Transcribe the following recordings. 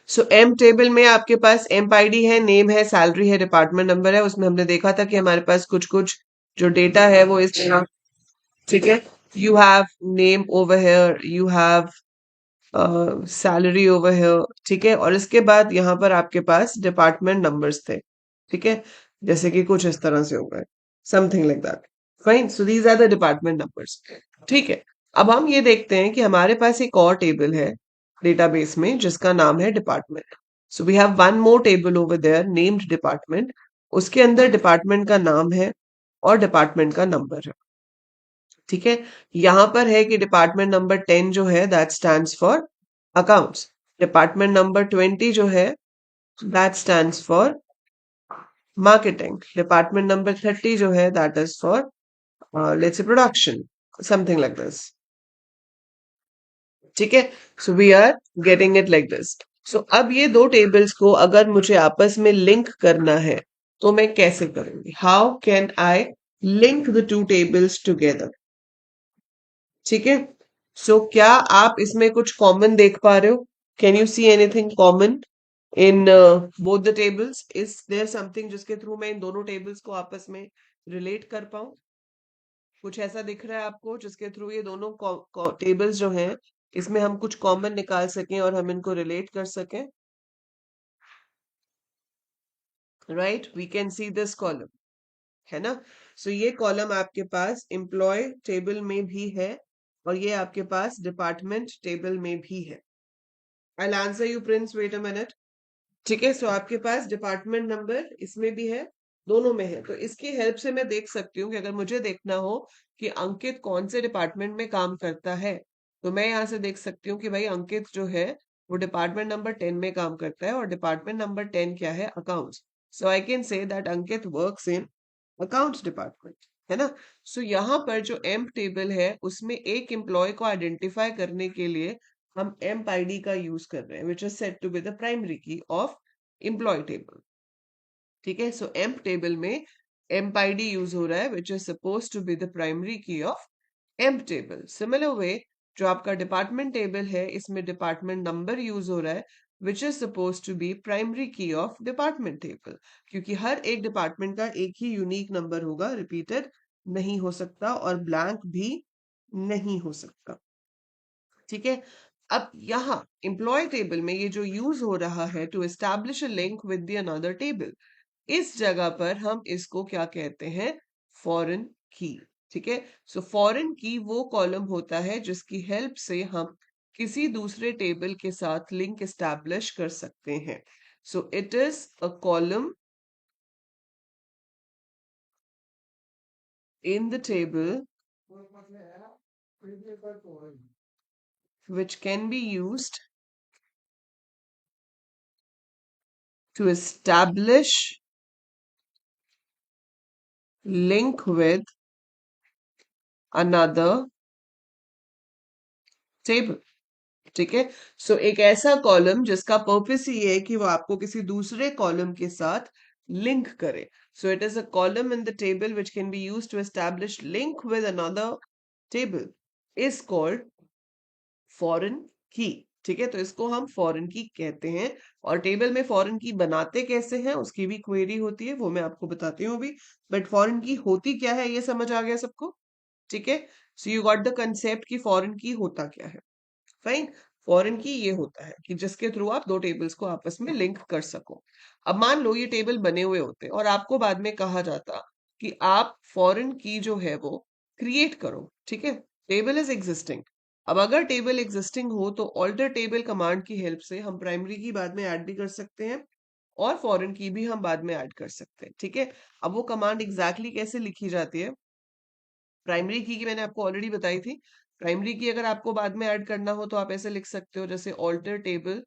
सो M table में आपके पास amp ID है, नेम है, सैलरी है, डिपार्टमेंट नंबर है। उसमें हमने देखा था कि हमारे पास कुछ कुछ जो डेटा है वो इस तरह, ठीक है। You have name over here, you have salary over here, ठीक है। और इसके बाद यहाँ पर आपके पास डिपार्टमेंट नंबर्स थे, ठीक है, जैसे कि कुछ इस तरह से हो गए, something like that. Fine, so these are the department numbers, ठीक है। अब हम ये देखते हैं कि हमारे पास एक और टेबल है डेटाबेस में जिसका नाम है department. So we have one more table over there named department. उसके अंदर डिपार्टमेंट का नाम है और डिपार्टमेंट का नंबर है, ठीक है। यहां पर है कि डिपार्टमेंट नंबर 10 जो है that stands for accounts. Department number 20 जो है that stands for marketing. Department number 30 जो है that is for let's say production, something like this, ठीक है। So we are getting it like this. So अब ये दो टेबल्स को अगर मुझे आपस में लिंक करना है तो मैं कैसे करूंगी? How can I link the two tables together, ठीक है। सो क्या आप इसमें कुछ कॉमन देख पा रहे हो? Can you see anything common in both the tables? Is there something जिसके थ्रू मैं इन दोनों टेबल्स को आपस में रिलेट कर पाऊं? कुछ ऐसा दिख रहा है आपको जिसके थ्रू ये दोनों टेबल्स जो हैं इसमें हम कुछ कॉमन निकाल सकें और हम इनको रिलेट कर सकें? Right, we can see this column, है ना। सो ये कॉलम आपके पास एम्प्लॉय टेबल में भी है और ये आपके पास डिपार्टमेंट टेबल में भी है। I'll answer you, Prince. Wait a minute. ठीक है। सो आपके पास डिपार्टमेंट नंबर इसमें भी है, दोनों में है। तो इसकी हेल्प से मैं देख सकती हूँ कि अगर मुझे देखना हो कि अंकित कौन से डिपार्टमेंट में काम करता है, तो मैं यहाँ से देख सकती हूँ कि भाई अंकित जो है वो डिपार्टमेंट नंबर 10 में काम करता है और डिपार्टमेंट नंबर 10 क्या है? Accounts. So I can say that Ankit works in accounts department, है ना। सो यहाँ पर जो एम्प टेबल है उसमें एक एम्प्लॉय को आइडेंटिफाई करने के लिए हम एम्प आईडी का यूज कर रहे हैं, which is said to be the primary key of employee table, ठीक है। सो एम्प टेबल में एम्प आईडी यूज हो रहा है which is suppose to be the primary key of emp table. Similar way जो आपका डिपार्टमेंट टेबल है इसमें डिपार्टमेंट नंबर यूज हो रहा है which is suppose to be primary key of department table, क्योंकि हर एक डिपार्टमेंट का एक ही यूनिक नंबर होगा, रिपीटेड नहीं हो सकता और ब्लैंक भी नहीं हो सकता, ठीक है। अब यहाँ एम्प्लॉय टेबल में ये जो यूज हो रहा है to establish a link with the another table, इस जगह पर हम इसको क्या कहते हैं? फॉरेन की, ठीक है। सो फॉरेन की वो कॉलम होता है जिसकी हेल्प से हम किसी दूसरे टेबल के साथ लिंक एस्टैब्लिश कर सकते हैं। सो it is a column in the table which can be used to establish link with another table, ठीक है। सो एक ऐसा कॉलम जिसका पर्पस ही है कि वो आपको किसी दूसरे कॉलम के साथ लिंक करे। So it is a column in the table which can be used to establish link with another table is called foreign key, ठीक है। तो इसको हम फॉरेन की कहते हैं और टेबल में फॉरेन की बनाते कैसे हैं उसकी भी क्वेरी होती है, वो मैं आपको बताती हूँ अभी। बट फॉरेन की होती क्या है ये समझ आ गया सबको, ठीक है। So you got the concept कि फॉरेन की होता क्या है। फाइन, फॉरेन की ये होता है कि जिसके थ्रू आप दो टेबल्स को आपस में लिंक कर सको। अब मान लो ये टेबल बने हुए होते और आपको बाद में कहा जाता कि आप फॉरेन की जो है वो क्रिएट करो, ठीक है। Table is existing. अब अगर टेबल एग्जिस्टिंग हो तो ऑल्टर टेबल कमांड की हेल्प से हम प्राइमरी की बाद में ऐड भी कर सकते हैं और फॉरेन की भी हम बाद में ऐड कर सकते हैं, ठीक है। अब वो कमांड एग्जैक्टली कैसे लिखी जाती है? प्राइमरी की मैंने आपको ऑलरेडी बताई थी। प्राइमरी की अगर आपको बाद में ऐड करना हो तो आप ऐसे लिख सकते हो जैसे ऑल्टर टेबल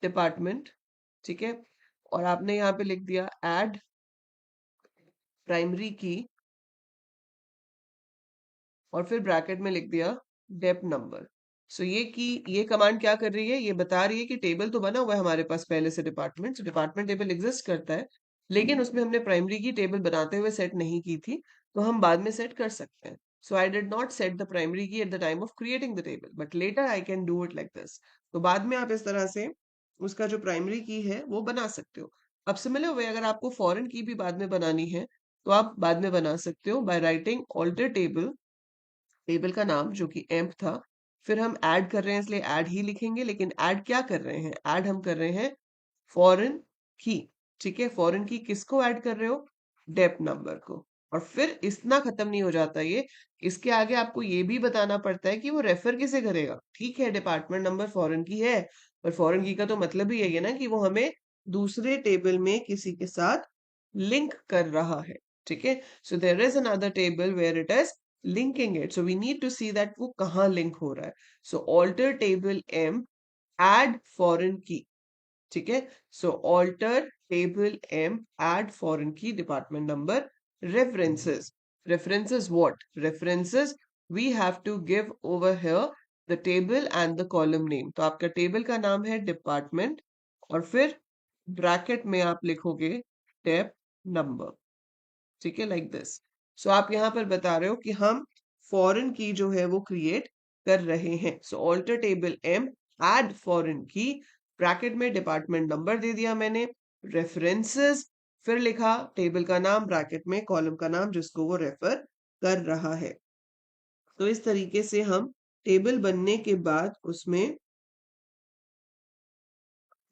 डिपार्टमेंट, ठीक है। और आपने यहाँ पे लिख दिया ऐड प्राइमरी की और फिर ब्रैकेट में लिख दिया डेप नंबर। सो ये कमांड क्या कर रही है? ये बता रही है कि टेबल तो बना हुआ है हमारे पास पहले से डिपार्टमेंट, डिपार्टमेंट टेबल एग्जिस्ट करता है, लेकिन उसमें हमने प्राइमरी की टेबल बनाते हुए सेट नहीं की थी, तो हम बाद में सेट कर सकते हैं। So I did not set the primary key at the time of creating the table but later I can do it like this. तो बाद में आप इस तरह से उसका जो प्राइमरी की है वो बना सकते हो। अब सिमिलर वे अगर आपको फॉरेन की भी बाद में बनानी है तो आप बाद में बना सकते हो by writing alter table, table का नाम जो कि एम्प था, फिर हम ऐड कर रहे हैं इसलिए ऐड ही लिखेंगे, लेकिन ऐड क्या कर रहे हैं, ऐड हम कर रहे हैं फॉरेन की। ठीक है, फॉरेन की किसको ऐड कर रहे हो, डेप नंबर को। और फिर इतना खत्म नहीं हो जाता ये, इसके आगे आपको ये भी बताना पड़ता है कि वो रेफर किसे करेगा। ठीक है, डिपार्टमेंट नंबर फॉरेन की है, पर फॉरेन की का तो मतलब ही यही है ना कि वो हमें दूसरे टेबल में किसी के साथ लिंक कर रहा है। ठीक है, so there is another table where it is linking it, so we need to see that वो कहाँ लिंक हो रहा है। So alter table M add foreign key. ठीक है, so alter table M add foreign key department number references. References what, references we have to give over here the table and the column name. तो आपका table का नाम है department और फिर bracket में आप लिखोगे टेप नंबर। ठीक है, लाइक दिस। सो आप यहां पर बता रहे हो कि हम फॉरेन की जो है वो क्रिएट कर रहे हैं। So alter table M add foreign key, bracket में डिपार्टमेंट नंबर दे दिया मैंने, रेफरेंसेस, फिर लिखा टेबल का नाम, ब्रैकेट में कॉलम का नाम जिसको वो रेफर कर रहा है। तो इस तरीके से हम टेबल बनने के बाद उसमें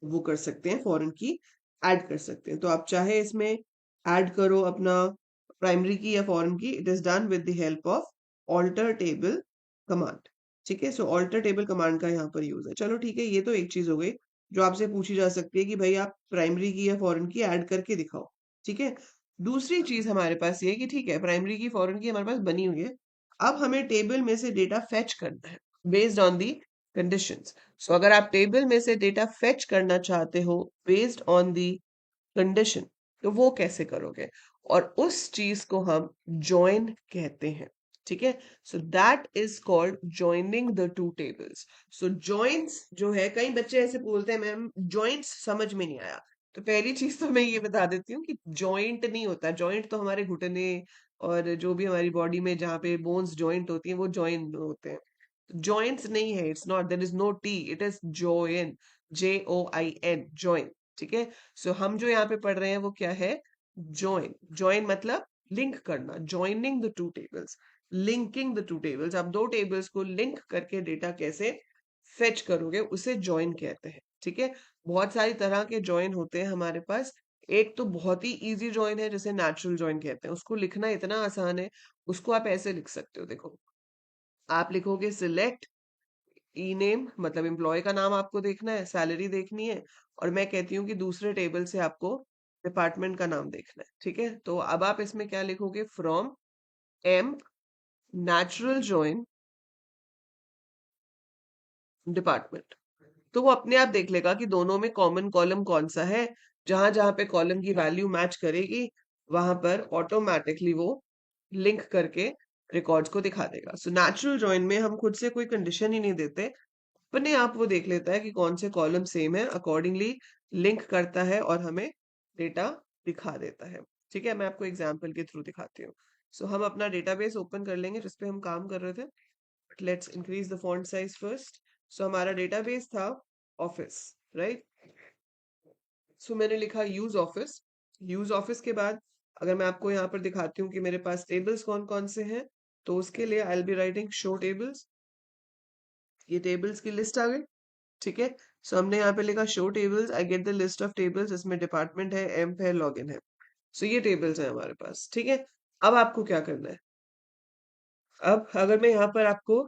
वो कर सकते हैं, फॉरेन की ऐड कर सकते हैं। तो आप चाहे इसमें ऐड करो अपना प्राइमरी की या foreign key, it is done with the help of alter table command. ठीक है, सो ऑल्टर टेबल कमांड का यहाँ पर यूज है। चलो ठीक है, ये तो एक चीज हो गई जो आपसे पूछी जा सकती है कि भाई आप प्राइमरी की या फॉरेन की ऐड करके दिखाओ। ठीक है, दूसरी चीज हमारे पास ये है कि ठीक है, प्राइमरी की फॉरेन की हमारे पास बनी हुई है, अब हमें टेबल में से डेटा फेच करना है बेस्ड ऑन दी कंडीशंस। सो अगर आप टेबल में से डेटा फेच करना चाहते हो बेस्ड ऑन दी कंडीशन, तो वो कैसे करोगे, और उस चीज को हम ज्वाइन कहते हैं। ठीक है, so that is called joining the two tables. So joins जो है, कई बच्चे ऐसे बोलते हैं मैम ज्वाइंट्स समझ में नहीं आया। तो पहली चीज तो मैं ये बता देती हूँ कि जॉइंट नहीं होता, जॉइंट तो हमारे घुटने और जो भी हमारी बॉडी में जहाँ पे बोन्स जॉइंट होती हैं वो जॉइन होते हैं। जॉइंट्स नहीं है, it's not, there is no T, it is join, JOIN, join. ठीक है, सो हम जो यहाँ पे पढ़ रहे हैं वो क्या है, जॉइन। जॉइन मतलब लिंक करना, joining the two tables, linking the two tables. आप दो टेबल्स को लिंक करके डेटा कैसे फेच करोगे उसे जॉइन कहते हैं। ठीक है, बहुत सारी तरह के जॉइन होते हैं हमारे पास। एक तो बहुत ही इजी जॉइन है जिसे नेचुरल जॉइन कहते हैं, उसको लिखना इतना आसान है। उसको आप ऐसे लिख सकते हो, देखो आप लिखोगे सिलेक्ट ई नेम, मतलब एम्प्लॉय का नाम आपको देखना है, सैलरी देखनी है, और मैं कहती हूँ कि दूसरे टेबल से आपको डिपार्टमेंट का नाम देखना है। ठीक है, तो अब आप इसमें क्या लिखोगे, from M natural join department. तो वो अपने आप देख लेगा कि दोनों में कॉमन कॉलम कौन सा है। जहां जहां पे कॉलम की वैल्यू मैच करेगी वहां पर ऑटोमेटिकली वो लिंक करके रिकॉर्ड्स को दिखा देगा। सो नेचुरल जॉइन में हम खुद से कोई कंडीशन ही नहीं देते, अपने आप वो देख लेता है कि कौन से कॉलम सेम है, अकॉर्डिंगली लिंक करता है और हमें डेटा दिखा देता है। ठीक है, मैं आपको एग्जाम्पल के थ्रू दिखाती हूँ। सो हम अपना डेटाबेस ओपन कर लेंगे जिसपे हम काम कर रहे थे। Let's increase the font size first. So हमारा डेटाबेस था ऑफिस, राइट। सो मैंने लिखा यूज ऑफिस। यूज ऑफिस के बाद अगर मैं आपको यहाँ पर दिखाती हूँ कि मेरे पास टेबल्स कौन कौन से हैं, तो उसके लिए I will be writing show tables. ये टेबल्स की लिस्ट आ गई। ठीक है, सो हमने यहाँ पे लिखा show tables, I get the list of tables, इसमें डिपार्टमेंट है, एम्प है, लॉगिन है। सो ये टेबल्स है हमारे पास। ठीक है, अब आपको क्या करना है, अब अगर मैं यहाँ पर आपको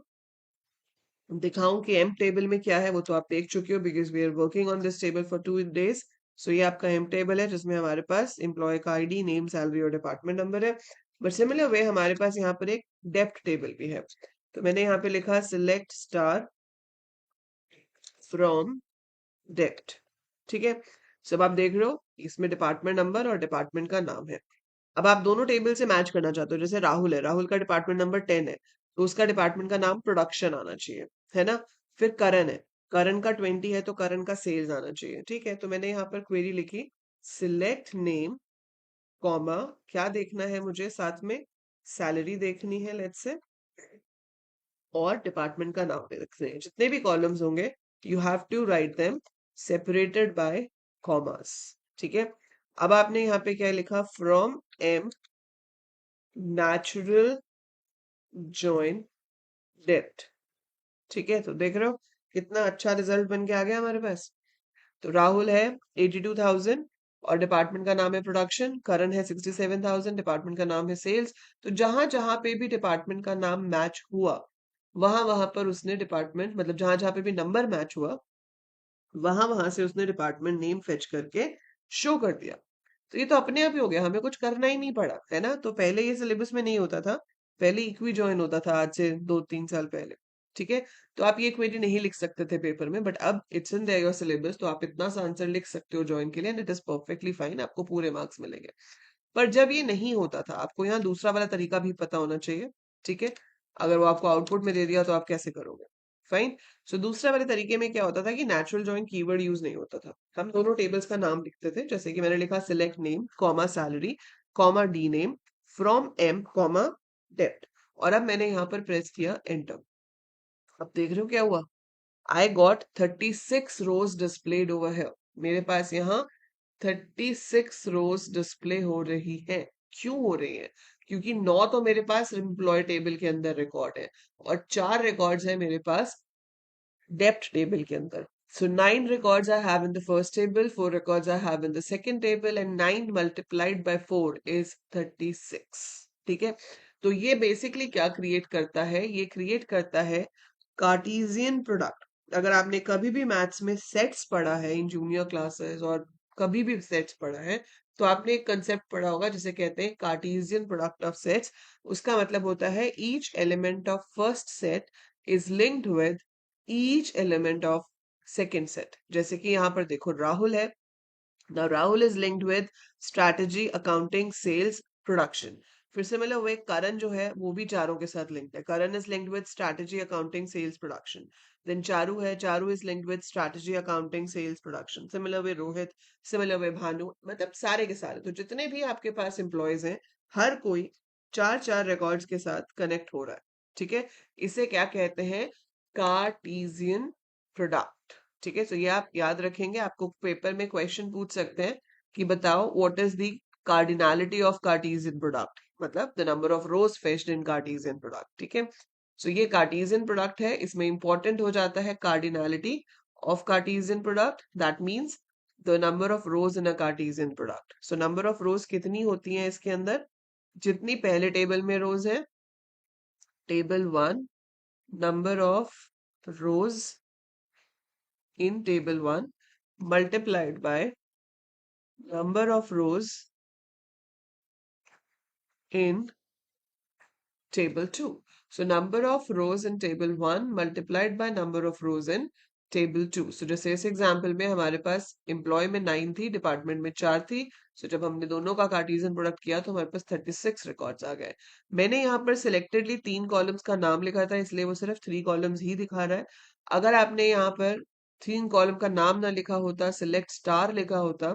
दिखाऊं कि एम टेबल में क्या है, वो तो आप देख चुके हो because we are working on this table for 2 days। So ये आपका एम टेबल है जिसमें हमारे पास एम्प्लॉय का आईडी, नेम, सैलरी और डिपार्टमेंट नंबर है। बट सिमिलर वे हमारे पास यहाँ पर एक डेप्थ टेबल भी है। तो मैंने यहाँ पे लिखा सिलेक्ट स्टार फ्रॉम डेप्थ। ठीक है, सब आप देख रहे हो इसमें डिपार्टमेंट नंबर और डिपार्टमेंट का नाम है। अब आप दोनों टेबल से मैच करना चाहते हो, जैसे राहुल है, राहुल का डिपार्टमेंट नंबर 10 है, तो उसका डिपार्टमेंट का नाम प्रोडक्शन आना चाहिए, है ना। फिर करण है, करण का 20 है तो करण का सेल्स आना चाहिए। ठीक है, तो मैंने यहाँ पर क्वेरी लिखी सिलेक्ट नेम कॉमा, क्या देखना है मुझे साथ में, सैलरी देखनी है लेट्स से, और डिपार्टमेंट का नाम भी रखते हैं। जितने भी कॉलम्स होंगे you have to write them separated by commas. ठीक है, अब आपने यहाँ पे क्या लिखा, from M natural join dept. ठीक है, तो देख रहे हो कितना अच्छा रिजल्ट बन के आ गया हमारे पास। तो राहुल है 82,000 और डिपार्टमेंट का नाम है प्रोडक्शन, करण है 67,000, डिपार्टमेंट का नाम है सेल्स। तो जहां जहां पे भी डिपार्टमेंट का नाम मैच हुआ, वहां वहां पर उसने डिपार्टमेंट, मतलब जहां जहां पे भी नंबर मैच हुआ, वहां वहां से उसने डिपार्टमेंट नेम फेच करके शो कर दिया। तो ये तो अपने आप ही हो गया, हमें कुछ करना ही नहीं पड़ा, है ना। तो पहले ये सिलेबस में नहीं होता था, पहले इक्वी ज्वाइन होता था आज से 2-3 साल पहले। ठीक है, तो आप ये क्वेरी नहीं लिख सकते थे पेपर में, बट अब it's in their your syllabus, तो आप इतना सा आंसर लिख सकते हो ज्वाइन के लिए, and it is perfectly fine, आपको पूरे मार्क्स मिलेंगे। पर जब ये नहीं होता था, आपको यहाँ दूसरा वाला तरीका भी पता होना चाहिए। ठीक है, अगर वो आपको आउटपुट में दे दिया तो आप कैसे करोगे। फाइन। सो दूसरे वाले तरीके में क्या होता था कि नेचुरल जॉइन कीवर्ड यूज नहीं होता था, हम दोनों टेबल्स का नाम लिखते थे, जैसे कि मैंने लिखा select name comma salary comma D name from M comma dept, और अब मैंने यहाँ पर प्रेस किया एंटर। अब देख रहे हो क्या हुआ, I got 36 rows displayed over है, मेरे पास यहाँ 36 रोज डिस्प्ले हो रही है। क्यों हो रही है, क्योंकि 9 तो मेरे पास एम्प्लॉय टेबल के अंदर रिकॉर्ड है, और 4 रिकॉर्ड्स है मेरे पास डेप्थ टेबल के अंदर। So 9 records I have in the first table, 4 records I have in the second table, and 9 multiplied by 4 is 36. ठीक है, तो ये बेसिकली क्या क्रिएट करता है, ये क्रिएट करता है कार्टेशियन प्रोडक्ट। अगर आपने कभी भी मैथ्स में सेट्स पढ़ा है इन जूनियर क्लासेस, और कभी भी सेट्स पढ़ा है, तो आपने एक कंसेप्ट पढ़ा होगा जिसे कहते हैं कार्टेशियन प्रोडक्ट ऑफ सेट्स। उसका मतलब होता है each element of first set is linked with each element of second set. जैसे कि यहाँ पर देखो राहुल है, now Rahul is linked with strategy, accounting, sales, production. फिर सिमिलर वे करण जो है वो भी चारों के साथ लिंक्ड है, Karan is linked with strategy accounting sales production. Then Charu है, Charu is linked with strategy accounting sales production. Similar way Rohit, similar way Bhanu, मतलब सारे के सारे, तो जितने भी आपके पास एम्प्लॉयज हैं, हर कोई 4-4 रिकॉर्ड्स के साथ कनेक्ट हो रहा है। ठीक है, इसे क्या कहते हैं, कार्टेशियन प्रोडक्ट। ठीक है, तो ये आप याद रखेंगे, आपको पेपर में क्वेश्चन पूछ सकते हैं कि बताओ what is the cardinality of cartesian product, मतलब the number of rows fetched in cartesian product. ठीक है, सो ये कार्टेशियन प्रोडक्ट है, इसमें इंपॉर्टेंट हो जाता है cardinality of cartesian product, that means the number of rose in a Cartesian product. So number of रोज कितनी होती है इसके अंदर, जितनी पहले टेबल में रोज है, table 1, number of rows in table 1 multiplied by number of rows in table 2. So number of rows in table 1 multiplied by number of rows in table 2. So जैसे इस एग्जाम्पल में हमारे पास एम्प्लॉय में 9 थी, डिपार्टमेंट में 4 थी। सो जब हमने दोनों का कार्टेशियन प्रोडक्ट किया तो हमारे पास 36 रिकॉर्ड्स आ गए। मैंने यहाँ पर सिलेक्टेडली 3 कॉलम्स का नाम लिखा था, इसलिए वो सिर्फ 3 कॉलम्स ही दिखा रहा है। अगर आपने यहाँ पर 3 कॉलम का नाम ना लिखा होता, सिलेक्ट स्टार लिखा होता,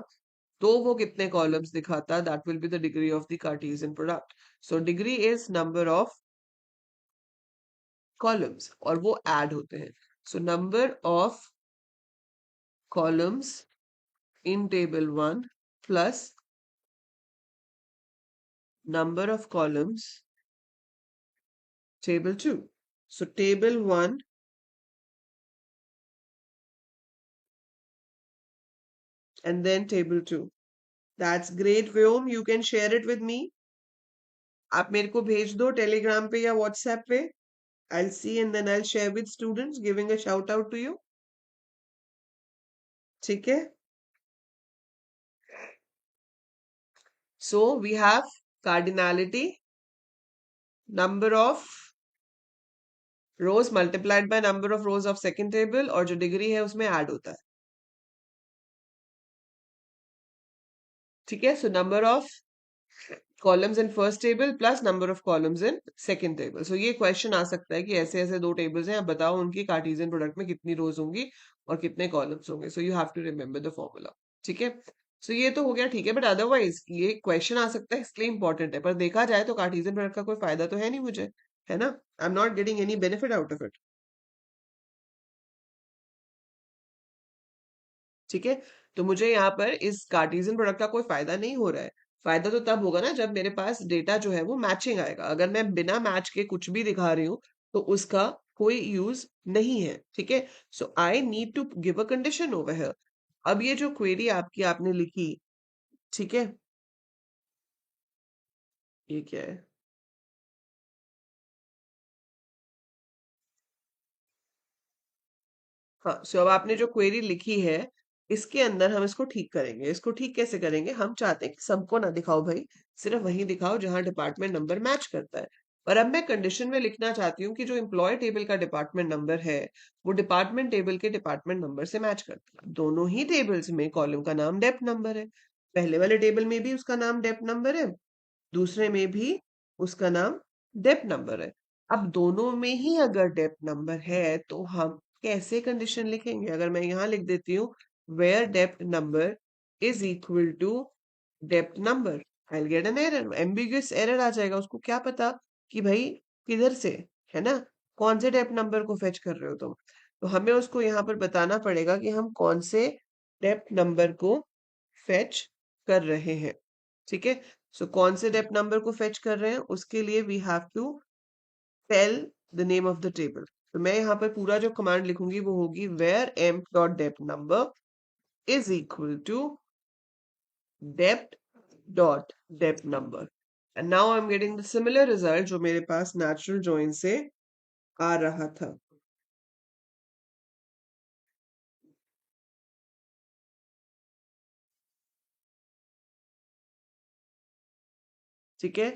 तो वो कितने कॉलम्स दिखाता, that will be the degree of the Cartesian product. So degree is number of columns, और वो ऐड होते हैं। सो number of columns in table 1 plus number of columns table 2. So table 1 and then table 2. That's great, Vyom. You can share it with me. आप मेरे को भेज दो Telegram पे या व्हाट्सएप पे। I'll see and then I'll share with students, giving a shout out to you. ठीक है? So we have cardinality, number of rows multiplied by number of rows of second table, और जो degree है उसमें add होता है। ठीक है, so number of columns in first table plus number of columns in second table. So ये question आ सकता है कि ऐसे ऐसे दो टेबल्स हैं, आप बताओ उनकी कार्टेशियन प्रोडक्ट में कितनी रोज होंगी और कितने कॉलम्स होंगे। So you have to remember the formula. ठीक है, सो ये तो हो गया, ठीक है, बट अदरवाइज ये क्वेश्चन आ सकता है, इसलिए इंपॉर्टेंट है। पर देखा जाए तो कार्टेशियन प्रोडक्ट का कोई फायदा तो है नहीं मुझे, है ना। I am not getting any benefit out of it. ठीक है। तो मुझे यहाँ पर इस कार्टेशियन प्रोडक्ट का कोई फायदा नहीं हो रहा है। फायदा तो तब होगा ना जब मेरे पास डेटा जो है वो मैचिंग आएगा। अगर मैं बिना मैच के कुछ भी दिखा रही हूँ तो उसका कोई यूज नहीं है। ठीक है। So I need to give a condition over here. अब ये जो क्वेरी आपकी आपने लिखी, ठीक है, ये क्या है? हाँ, सो अब आपने जो क्वेरी लिखी है इसके अंदर हम इसको ठीक करेंगे। इसको ठीक कैसे करेंगे? हम चाहते हैं कि सबको ना दिखाओ भाई, सिर्फ वही दिखाओ जहां डिपार्टमेंट नंबर मैच करता है। और अब मैं कंडीशन में लिखना चाहती हूँ कि जो एम्प्लॉय टेबल का डिपार्टमेंट नंबर है वो डिपार्टमेंट टेबल के डिपार्टमेंट नंबर से मैच करता है। दोनों ही टेबल्स में कॉलम का नाम डेप्थ नंबर है। पहले वाले टेबल में भी उसका नाम डेप्थ नंबर है, दूसरे में भी उसका नाम डेप्थ नंबर है। अब दोनों में ही अगर डेप्थ नंबर है तो हम कैसे कंडीशन लिखेंगे? अगर मैं यहां लिख देती हूँ where depth number is equal to depth number, I will get an error, ambiguous error आ जाएगा। उसको क्या पता कि भाई किधर से, है ना, कौन से डेप्थ नंबर को फेच कर रहे हो तुम। तो हमें उसको यहाँ पर बताना पड़ेगा कि हम कौन से डेप्थ नंबर को फेच कर रहे हैं। ठीक है। सो कौन से डेप्थ नंबर को फेच कर रहे हैं उसके लिए we have to tell the name of the table. तो मैं यहाँ पर पूरा जो कमांड लिखूंगी वो होगी where M dot dept number is equal to dept dot dept number. And now I am getting the similar result जो मेरे पास नेचुरल जॉइन से आ रहा था। ठीक है।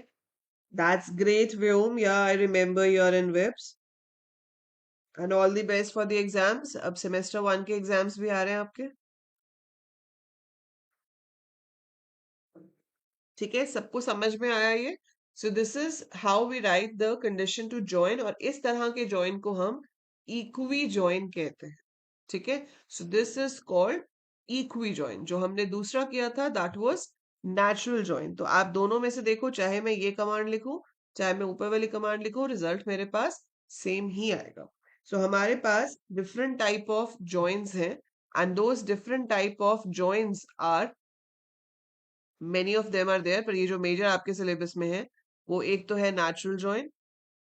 That's great Vyom, yeah I remember your in webs and all the best for the exams. अब semester 1 के exams भी आ रहे हैं आपके। ठीक है, सबको समझ में आया ये? So this is how we write the condition to join, और इस तरह के जॉइन को हम इक्वी जॉइन कहते हैं। ठीक है। So this is called equi join. जो हमने दूसरा किया था दैट वाज नेचुरल जॉइन। तो आप दोनों में से देखो, चाहे मैं ये कमांड लिखूं चाहे मैं ऊपर वाली कमांड लिखूं, रिजल्ट मेरे पास सेम ही आएगा। सो हमारे पास डिफरेंट टाइप ऑफ जॉइंस हैं and those different type of joins are, many of them are there, पर ये जो मेजर आपके सिलेबस में है वो एक तो है नेचुरल जॉइन,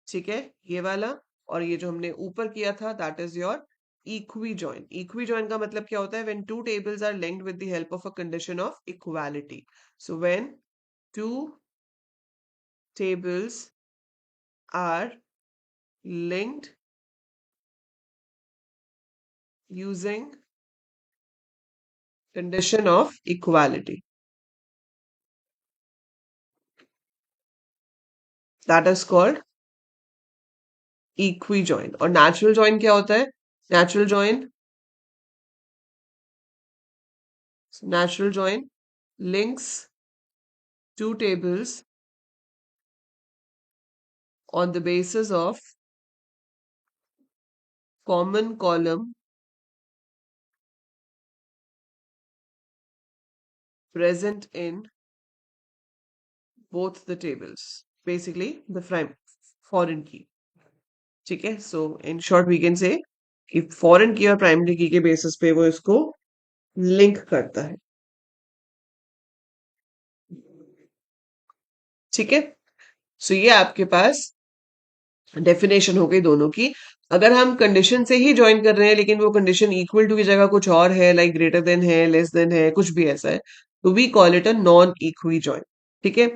ठीक है, ये वाला। और ये जो हमने ऊपर किया था that is your equi join. Equi join का मतलब क्या होता है? When two tables are linked with the help of a condition of equality. So when two tables are linked using condition of equality, that is called equijoin। और natural join क्या होता है? natural join links two tables on the basis of common column present in both the tables, basically the foreign key। ठीक है। So in short we can say कि foreign की और primary की के बेसिस पे वो इसको लिंक करता है। ठीक है। सो ये आपके पास डेफिनेशन हो गई दोनों की। अगर हम कंडीशन से ही ज्वाइन कर रहे हैं लेकिन वो कंडीशन इक्वल टू की जगह कुछ और है, लाइक ग्रेटर देन है, लेस देन है, कुछ भी ऐसा है, तो we call it a non equi join. ठीक है।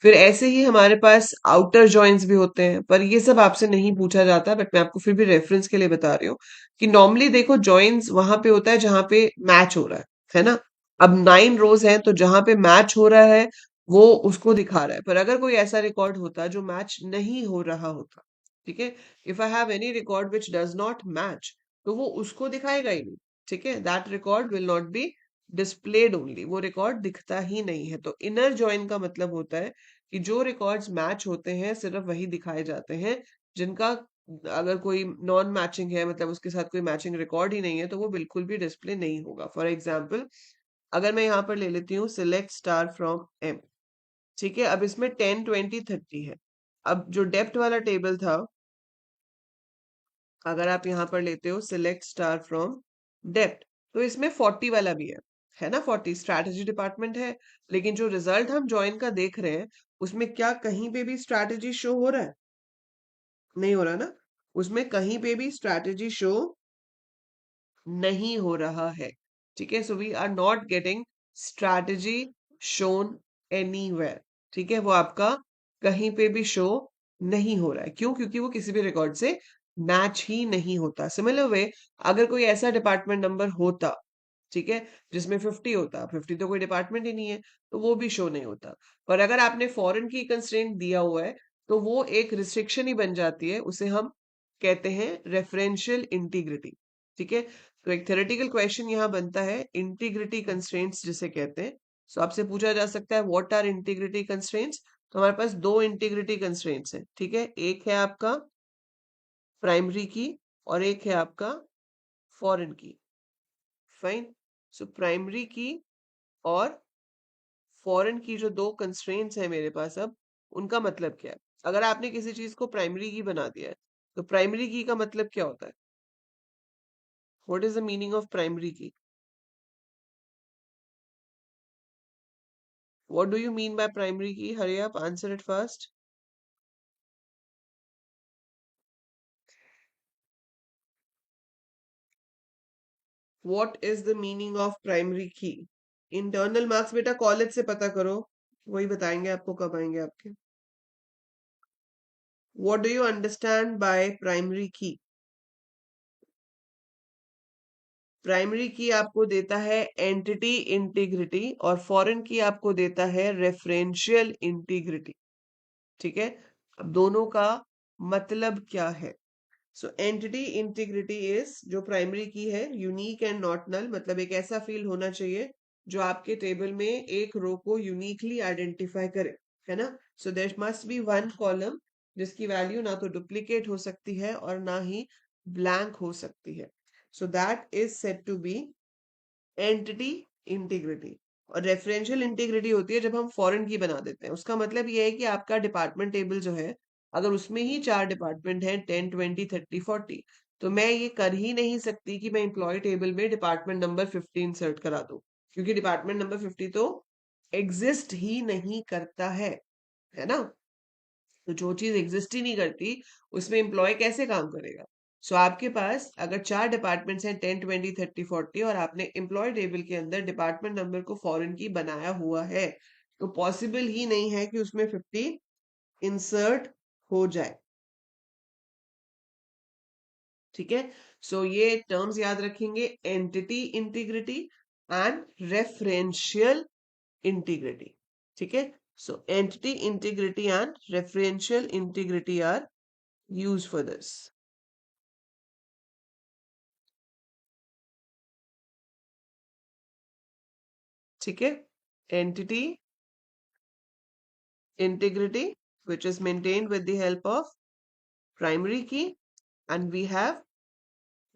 फिर ऐसे ही हमारे पास आउटर जॉइंस भी होते हैं, पर ये सब आपसे नहीं पूछा जाता, बट मैं आपको फिर भी रेफरेंस के लिए बता रही हूँ कि नॉर्मली देखो जॉइंस वहां पे होता है जहां पे मैच हो रहा है ना। अब 9 रोज हैं तो जहां पे मैच हो रहा है वो उसको दिखा रहा है, पर अगर कोई ऐसा रिकॉर्ड होता जो मैच नहीं हो रहा होता, ठीक है, if I have any record which does not match, तो वो उसको दिखाएगा ही नहीं। ठीक है, that record will not be displayed only, वो रिकॉर्ड दिखता ही नहीं है। तो इनर जॉइन का मतलब होता है कि जो रिकॉर्ड्स मैच होते हैं सिर्फ वही दिखाए जाते हैं, जिनका अगर कोई नॉन मैचिंग है, मतलब उसके साथ कोई मैचिंग रिकॉर्ड ही नहीं है, तो वो बिल्कुल भी डिस्प्ले नहीं होगा। फॉर एग्जाम्पल, अगर मैं यहाँ पर ले लेती हूँ सिलेक्ट स्टार फ्रॉम एम, ठीक है, अब इसमें 10 20 30 है। अब जो डेप्थ वाला टेबल था, अगर आप यहाँ पर लेते हो सिलेक्ट स्टार फ्रॉम डेप्थ, तो इसमें 40 वाला भी है ना, 40 स्ट्रैटेजी डिपार्टमेंट है, लेकिन जो रिजल्ट हम ज्वाइन का देख रहे हैं उसमें क्या कहीं पे भी स्ट्रैटेजी शो हो रहा है? नहीं हो रहा ना, उसमें कहीं पे भी स्ट्रैटेजी शो नहीं हो रहा है। ठीक है, so we are not getting strategy shown anywhere. ठीक है, वो आपका कहीं पे भी शो नहीं हो रहा है। क्यों? क्योंकि वो किसी भी रिकॉर्ड से मैच ही नहीं होता। सिमिलर वे, अगर कोई ऐसा डिपार्टमेंट नंबर होता, ठीक है, जिसमें 50 होता, 50 तो कोई डिपार्टमेंट ही नहीं है, तो वो भी शो नहीं होता। पर अगर आपने फॉरेन की कंस्ट्रेंट दिया हुआ है तो वो एक रिस्ट्रिक्शन ही बन जाती है, उसे हम कहते हैं रेफरेंशियल इंटीग्रिटी। ठीक है, तो एक थ्योरेटिकल क्वेश्चन यहाँ बनता है इंटीग्रिटी कंस्ट्रेंट्स जिसे कहते हैं। सो आपसे पूछा जा सकता है व्हाट आर इंटीग्रिटी कंस्ट्रेंट्स। तो हमारे पास दो इंटीग्रिटी कंस्ट्रेंट्स हैं। ठीक है, एक है आपका प्राइमरी की और एक है आपका फॉरेन की। फाइन, सो प्राइमरी की और फॉरेन की जो दो कंस्ट्रेंट्स है मेरे पास, अब उनका मतलब क्या है? अगर आपने किसी चीज को प्राइमरी की बना दिया है तो प्राइमरी की का मतलब क्या होता है? What is the meaning of primary key? What do you mean by primary key? Hurry up, answer it fast. What is the meaning of primary key? Internal marks बेटा कॉलेज से पता करो, वही बताएंगे आपको कब आएंगे आपके। What do you understand by primary key? Primary key आपको देता है एंटिटी इंटीग्रिटी और फॉरेन की आपको देता है रेफरेंशियल इंटीग्रिटी। ठीक है, अब दोनों का मतलब क्या है? सो एंटिटी इंटीग्रिटी इज, जो प्राइमरी की है, यूनिक एंड नॉट नल, मतलब एक ऐसा फील्ड होना चाहिए जो आपके टेबल में एक रो को यूनिकली आइडेंटिफाई करे, है ना। So there must be one column जिसकी वैल्यू ना तो डुप्लीकेट हो सकती है और ना ही ब्लैंक हो सकती है। So that is said to be entity integrity. और रेफरेंशियल इंटीग्रिटी होती है जब हम फॉरेन की बना देते हैं। उसका मतलब ये है कि आपका डिपार्टमेंट टेबल जो है, अगर उसमें ही 4 डिपार्टमेंट है, 10 20 30 40, तो मैं ये कर ही नहीं सकती कि मैं एम्प्लॉय टेबल में डिपार्टमेंट नंबर 50 इंसर्ट करा दूं, क्योंकि डिपार्टमेंट नंबर 50 तो एग्जिस्ट ही नहीं करता है ना। तो जो चीज एग्जिस्ट ही नहीं करती उसमें एम्प्लॉय कैसे काम करेगा? सो आपके पास अगर 4 डिपार्टमेंट्स हैं, 10 20 30 40, और आपने एम्प्लॉय टेबल के अंदर डिपार्टमेंट नंबर को फॉरेन की बनाया हुआ है, तो पॉसिबल ही नहीं है कि उसमें 50 इंसर्ट हो जाए। ठीक है, सो ये टर्म्स याद रखेंगे, entity integrity and referential integrity. ठीक है, so entity integrity and referential integrity are use for this. ठीक है, entity integrity which is maintained with the help of primary key, and we have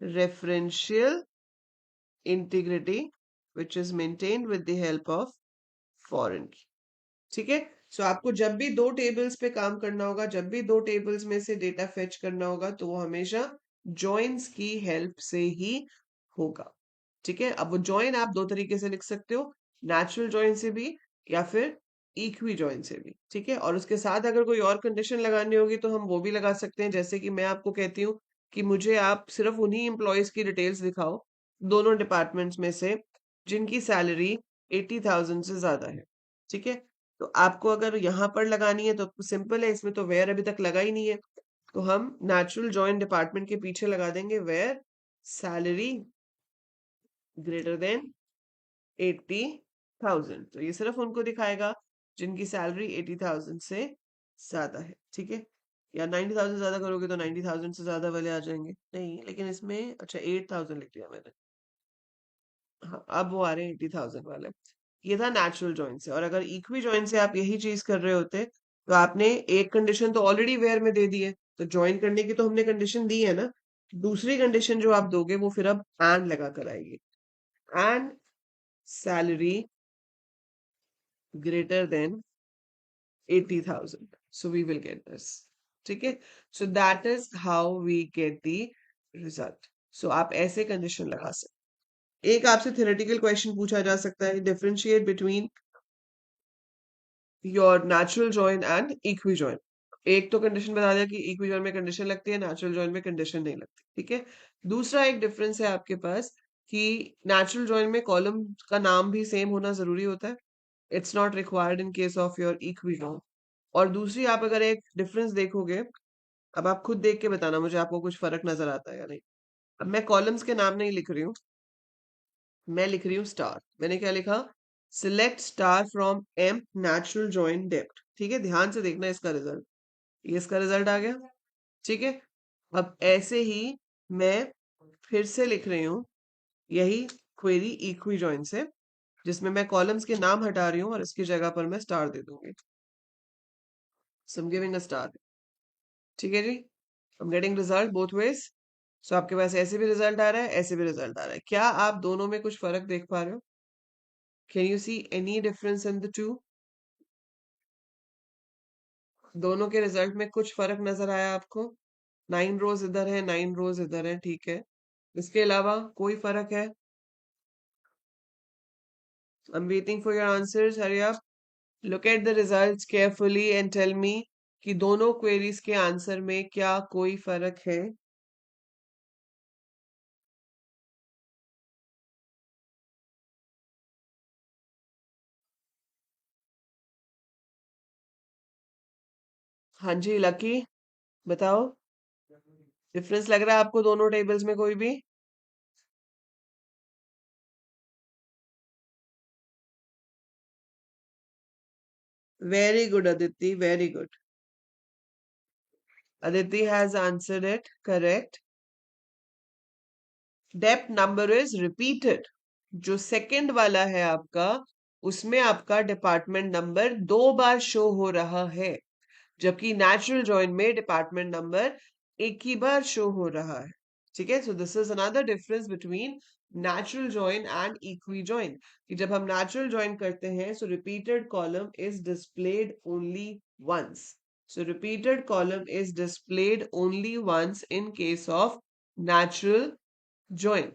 referential integrity which is maintained with the help of foreign key. ठीक है, सो आपको जब भी दो tables पे काम करना होगा, जब भी दो टेबल्स में से डेटा फेच करना होगा, तो वो हमेशा जॉइंस की हेल्प से ही होगा। ठीक है, अब वो जॉइन आप दो तरीके से लिख सकते हो, नेचुरल जॉइन से भी या फिर इक्वी जॉइन से भी। ठीक है, और उसके साथ अगर कोई और कंडीशन लगानी होगी तो हम वो भी लगा सकते हैं। जैसे कि मैं आपको कहती हूँ कि मुझे आप सिर्फ उन्हीं एम्प्लॉयज की डिटेल्स दिखाओ दोनों डिपार्टमेंट्स में से जिनकी सैलरी 80,000 से ज्यादा है। ठीक है, तो आपको अगर यहाँ पर लगानी है तो सिंपल है, इसमें तो वेयर अभी तक लगा ही नहीं है, तो हम नेचुरल जॉइन डिपार्टमेंट के पीछे लगा देंगे वेयर सैलरी ग्रेटर देन 80,000। तो ये सिर्फ उनको दिखाएगा जिनकी सैलरी 80,000 से ज्यादा है। ठीक है, या 90,000 ज्यादा करोगे तो 90,000 से ज्यादा वाले आ जाएंगे, नहीं लेकिन इसमें अच्छा 8,000 लिख दिया मैंने। हाँ, अब वो आ रहे हैं 80,000 वाले। ये था नेचुरल जॉइन से। और अगर इक्वी जॉइन से आप यही चीज कर रहे होते तो आपने एक कंडीशन तो ऑलरेडी वेयर में दे दी है, तो ज्वाइन करने की तो हमने कंडीशन दी है ना, दूसरी कंडीशन जो आप दोगे वो फिर अब एंड लगा कर आएगी, and salary greater than 80,000, so we will get this। ठीक है, so that is how we get the result। so आप ऐसे कंडीशन लगा सकते। एक आपसे थ्योरेटिकल क्वेश्चन पूछा जा सकता है, differentiate between your natural join and equi join. एक तो कंडीशन बता दिया कि इक्वी जॉइन में कंडीशन लगती है, नेचुरल जॉइन में कंडीशन नहीं लगती, ठीक है। दूसरा एक डिफरेंस है आपके पास कि नेचुरल जॉइन में कॉलम का नाम भी सेम होना जरूरी होता है, it's not required in case of your equi join. और दूसरी आप अगर एक डिफरेंस देखोगे, अब आप खुद देख के बताना मुझे आपको कुछ फर्क नजर आता है या नहीं। अब मैं कॉलम्स के नाम नहीं लिख रही हूँ, मैं लिख रही हूँ स्टार। मैंने क्या लिखा, select star from M natural join dept, ठीक है। ध्यान से देखना इसका रिजल्ट, ये इसका रिजल्ट आ गया, ठीक है। अब ऐसे ही मैं फिर से लिख रही हूँ यही क्वेरी इक्वी जॉइन से, जिसमें मैं कॉलम्स के नाम हटा रही हूँ और इसकी जगह पर मैं स्टार दे दूंगी। So I am giving a star, ठीक है जी। I am getting result both ways. So आपके पास ऐसे भी रिजल्ट आ रहा है, ऐसे भी रिजल्ट आ रहा है। क्या आप दोनों में कुछ फर्क देख पा रहे हो? Can you see any difference in the two? दोनों के रिजल्ट में कुछ फर्क नजर आया आपको? 9 रोज इधर है, 9 रोज इधर है, ठीक है। इसके अलावा कोई फर्क है? I am waiting for your answers, hurry up. Look at the results carefully and tell me कि दोनों क्वेरीज के आंसर में क्या कोई फर्क है? हाँ जी लकी, बताओ, डिफरेंस लग रहा है आपको दोनों टेबल्स में कोई भी? Very good Aditi, very good. Aditi has answered it correct. Depth number is repeated. जो सेकंड वाला है आपका, उसमें आपका डिपार्टमेंट नंबर 2 बार शो हो रहा है, जबकि नेचुरल जॉइन में डिपार्टमेंट नंबर एक ही बार शो हो रहा है, ठीक है। So this is another difference between natural join and equi join, कि जब हम नेचुरल जॉइन करते हैं so repeated column is displayed only once. So repeated column is displayed only once in case of natural join,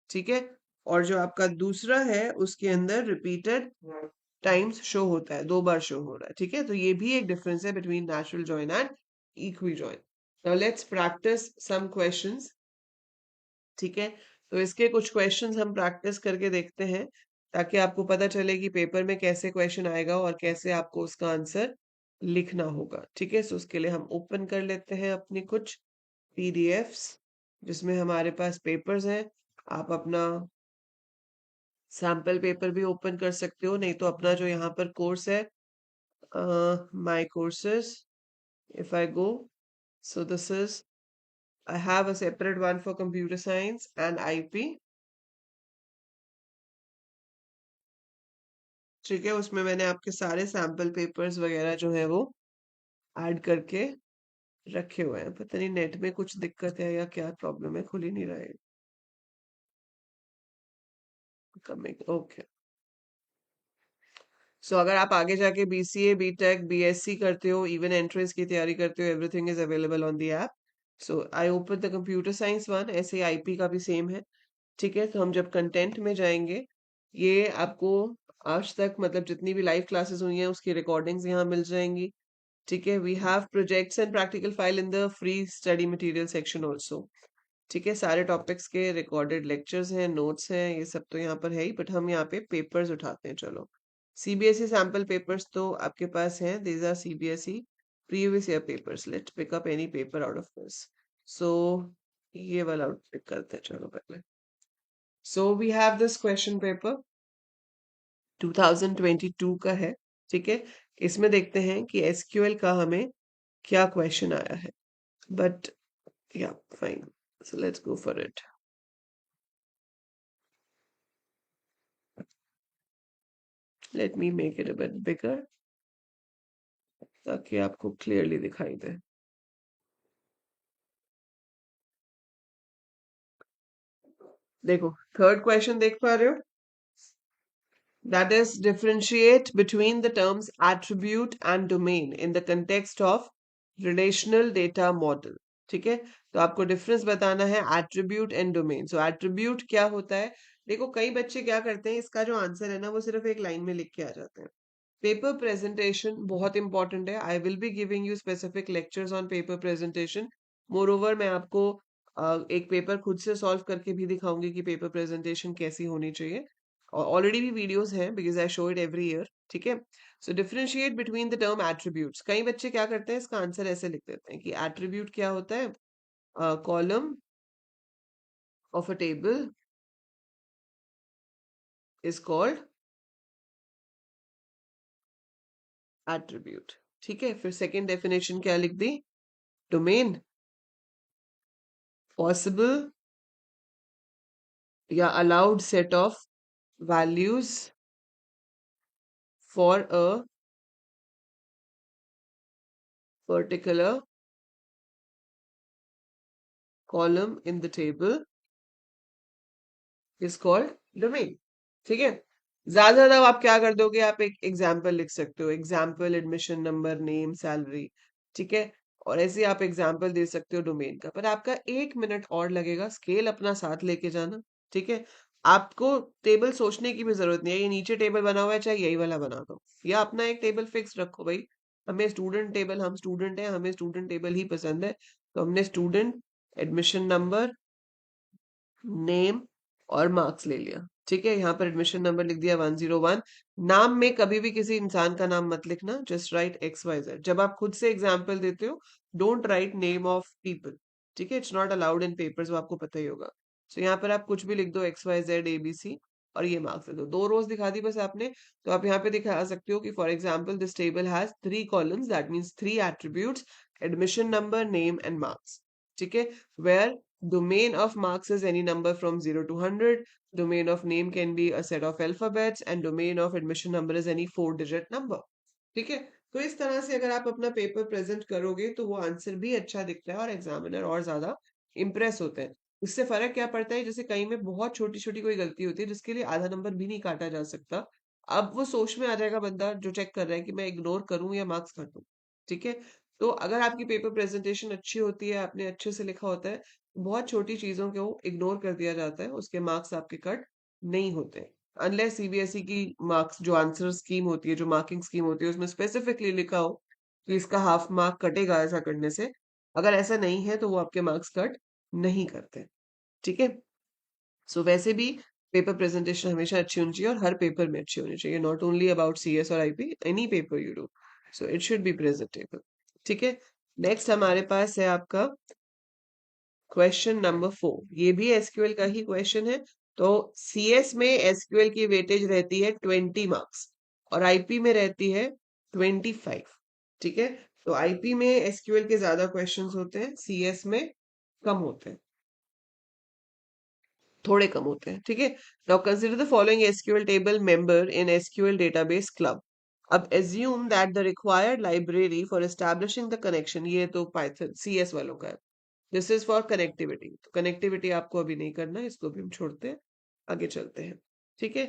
ठीक है। और जो आपका दूसरा है उसके अंदर रिपीटेड टाइम्स शो होता है, 2 बार शो हो रहा है, ठीक है। तो ये भी एक डिफरेंस है between natural join and equi join. Now let's practice some questions, ठीक है। तो इसके कुछ क्वेश्चंस हम प्रैक्टिस करके देखते हैं, ताकि आपको पता चले कि पेपर में कैसे क्वेश्चन आएगा और कैसे आपको उसका आंसर लिखना होगा, ठीक है। सो उसके लिए हम ओपन कर लेते हैं अपनी कुछ पीडीएफ्स जिसमें हमारे पास पेपर्स हैं। आप अपना सैम्पल पेपर भी ओपन कर सकते हो, नहीं तो अपना जो यहाँ पर कोर्स है, my courses, if I go, so this is, I have a separate one for computer science and IP, ठीक है। उसमें मैंने आपके सारे सैंपल पेपर्स वगैरह जो है वो ऐड करके रखे हुए हैं। पता नहीं नेट में कुछ दिक्कत है या क्या प्रॉब्लम है, खुल ही नहीं रहा है। Coming, okay. सो अगर आप आगे जाके बीसीए, बीटेक, बीएससी करते हो, इवन एंट्रेंस की तैयारी करते हो, everything is available on the app. So I open the computer science one, ऐसे आईपी का भी सेम है, ठीक है। तो हम जब कंटेंट में जाएंगे, ये आपको आज तक मतलब जितनी भी लाइव क्लासेस हुई हैं उसकी रिकॉर्डिंग्स यहाँ मिल जाएंगी, ठीक है। We have projects and practical file in the free study material section also, ठीक है। सारे टॉपिक्स के रिकॉर्डेड लेक्चर्स हैं, नोट्स हैं, ये सब तो यहाँ पर है ही, बट हम यहाँ पे पेपर्स उठाते हैं। चलो, सीबीएसई सैम्पल पेपर्स तो आपके पास हैं, these are CBSE previous year papers. Let's pick up any paper out of this. So ये वाला पिक करते हैं, चलो पहले। So we have this question paper 2022 का है, ठीक है। इसमें देखते हैं कि एसक्यूएल का हमें क्या क्वेश्चन आया है, बट या fine, so let's go for it. Let me make it a bit बिगर ताकि आपको क्लियरली दिखाई दे। देखो, थर्ड क्वेश्चन देख पा रहे हो? That is, differentiate between the terms attribute and domain in the context of relational data model, ठीक है, तो आपको डिफरेंस बताना है attribute and domain. So attribute क्या होता है? देखो कई बच्चे क्या करते हैं, इसका जो आंसर है ना वो सिर्फ एक लाइन में लिख के आ जाते हैं। पेपर प्रेजेंटेशन बहुत इंपॉर्टेंट है। I will be giving you specific lectures on paper presentation. More over मैं आपको एक पेपर खुद से सॉल्व करके भी दिखाऊंगी कि पेपर प्रेजेंटेशन कैसी होनी चाहिए। और ऑलरेडी भी वीडियोस हैं because I show it every year. ठीक है, सो differentiate between the term attributes. कई बच्चे क्या करते हैं, इसका आंसर ऐसे लिख देते हैं कि एट्रीब्यूट क्या होता है, column of a table is called attribute। ठीक है, फिर सेकेंड डेफिनेशन क्या लिख दी, डोमेन पॉसिबल या allowed set of values for a particular column in the table is called domain। ठीक है, ज्यादा ज्यादा आप क्या कर दोगे, आप एक एग्जाम्पल लिख सकते हो, example admission number name salary. ठीक है, और ऐसे आप एग्जाम्पल दे सकते हो डोमेन का, पर आपका 1 मिनट और लगेगा, स्केल अपना साथ लेके जाना। ठीक है, आपको टेबल सोचने की भी जरूरत नहीं है, ये नीचे टेबल बना हुआ है चाहे यही वाला बना दो, या अपना एक टेबल फिक्स रखो भाई। हमें स्टूडेंट टेबल, हम स्टूडेंट हैं, हमें स्टूडेंट टेबल ही पसंद है, तो हमने स्टूडेंट एडमिशन नंबर नेम और मार्क्स ले लिया। ठीक है, यहाँ पर एडमिशन नंबर लिख दिया 101। नाम में कभी भी किसी इंसान का नाम मत लिखना, जस्ट राइट XYZ। जब आप खुद से एग्जाम्पल देते हो, don't write name of people. ठीक है, it's not allowed in papers, वो आपको पता ही होगा। सो यहाँ पर आप कुछ भी लिख दो, XYZ ABC, और ये मार्क्स दे दो। 2 रोज दिखा दी बस आपने, तो आप यहाँ पे दिखा सकते हो कि for example this table has 3 columns, that means 3 attributes, admission number name and marks. ठीक है, where domain of marks is any number from 0 to 100, domain of name can be a set of alphabets, and domain of admission number is any 4 digit number। ठीक है, तो इस तरह से अगर आप अपना पेपर प्रेजेंट करोगे तो वो आंसर भी अच्छा दिखता है और एग्जामिनर और ज्यादा इंप्रेस होते हैं। इससे फर्क क्या पड़ता है, जैसे कहीं में बहुत छोटी छोटी कोई गलती होती है जिसके लिए आधा नंबर भी नहीं काटा जा सकता, अब वो सोच में आ जाएगा बंदा जो चेक कर रहा है कि मैं इग्नोर करूं या मार्क्स काट दूं। ठीक है, तो अगर आपकी पेपर प्रेजेंटेशन अच्छी होती है, आपने अच्छे से लिखा होता है, बहुत छोटी चीजों को इग्नोर कर दिया जाता है, उसके मार्क्स आपके कट नहीं होते। अनलेस CBSE की मार्क्स जो आंसर स्कीम होती है, जो मार्किंग स्कीम होती है, उसमें स्पेसिफिकली लिखा हो कि इसका हाफ मार्क कटेगा ऐसा करने से। अगर ऐसा नहीं है तो वो आपके मार्क्स कट नहीं करते। ठीक है, सो वैसे भी पेपर प्रेजेंटेशन हमेशा अच्छी होनी चाहिए, और हर पेपर में अच्छी होनी चाहिए, नॉट ओनली अबाउट CS और IP, any paper you do, so it should be presentable. ठीक है, नेक्स्ट हमारे पास है आपका क्वेश्चन नंबर 4। ये भी SQL का ही क्वेश्चन है। तो CS में SQL की वेटेज रहती है 20 मार्क्स, और IP में रहती है 25। ठीक है, तो IP में SQL के ज्यादा क्वेश्चंस होते हैं, CS में कम होते हैं, थोड़े कम होते हैं। ठीक है, now consider the following SQL table member in SQL database club. अब assume that the required library for establishing the connection, ये तो पाइथन CS वालों का है, दिस इज फॉर कनेक्टिविटी। तो कनेक्टिविटी आपको अभी नहीं करना है, इसको भी हम छोड़ते हैं, आगे चलते हैं। ठीक है,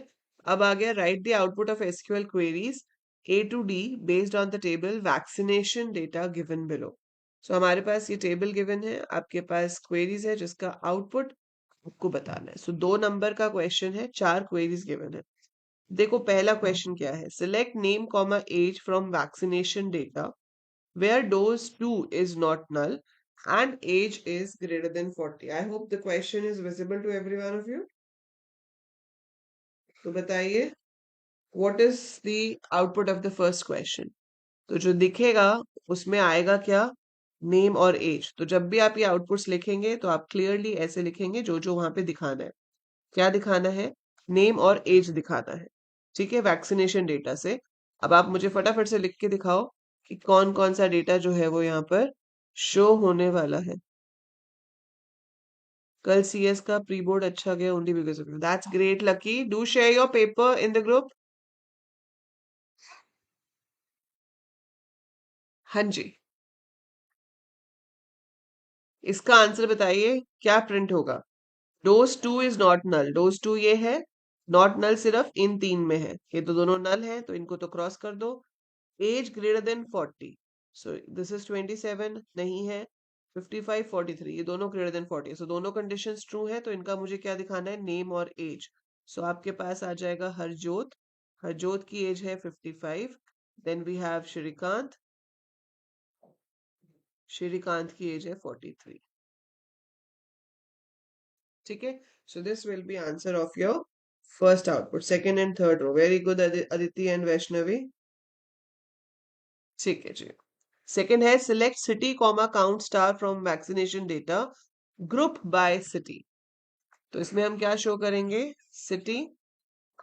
अब आ गया write the output of SQL queries A to D based on the table vaccination data given below. So हमारे पास ये टेबल गिवन है, आपके पास क्वेरीज है जिसका आउटपुट आपको बताना है। सो 2 नंबर का क्वेश्चन है, 4 क्वेरीज गिवन है। देखो पहला क्वेश्चन क्या है, select name comma age from vaccination data where dose 2 is not null and age is greater than 40। I hope the question is visible to every one of you। तो बताइए, what is the output of the first question? तो जो दिखेगा उसमें आएगा क्या, name और as. तो जब भी आप ये आउटपुट्स लिखेंगे तो आप क्लियरली ऐसे लिखेंगे, जो जो वहां पे दिखाना है। क्या दिखाना है, नेम और एज दिखाना है। ठीक है, वैक्सीनेशन डेटा से। अब आप मुझे फटाफट से लिख के दिखाओ कि कौन कौन सा डेटा जो है वो यहाँ पर शो होने वाला है। कल CS का प्री बोर्ड अच्छा गया only because of you, that's great Lucky. Do share your paper in the group. हाँ जी, इसका आंसर बताइए क्या प्रिंट होगा। Dose 2 is not null, dose 2 ये है, नॉट नल सिर्फ इन 3 में है, ये तो दोनों नल है, तो इनको तो क्रॉस कर दो। Age greater than 40, so this is 27 नहीं है। 55 43 ये दोनों ग्रेटर देन 40, सो दोनों कंडीशंस ट्रू है, तो इनका मुझे क्या दिखाना है, नेम और एज। सो आपके पास आ जाएगा हरजोत, हरजोत की एज है 55। Then we have Shrikant, Shrikant की एज है 43। ठीक है, so this will be answer of your first output, second and third row. Very good Aditi and Vaishnavi. ठीक है जी। सेकंड है select city comma count star from vaccination data group by city. तो इसमें हम क्या शो करेंगे, city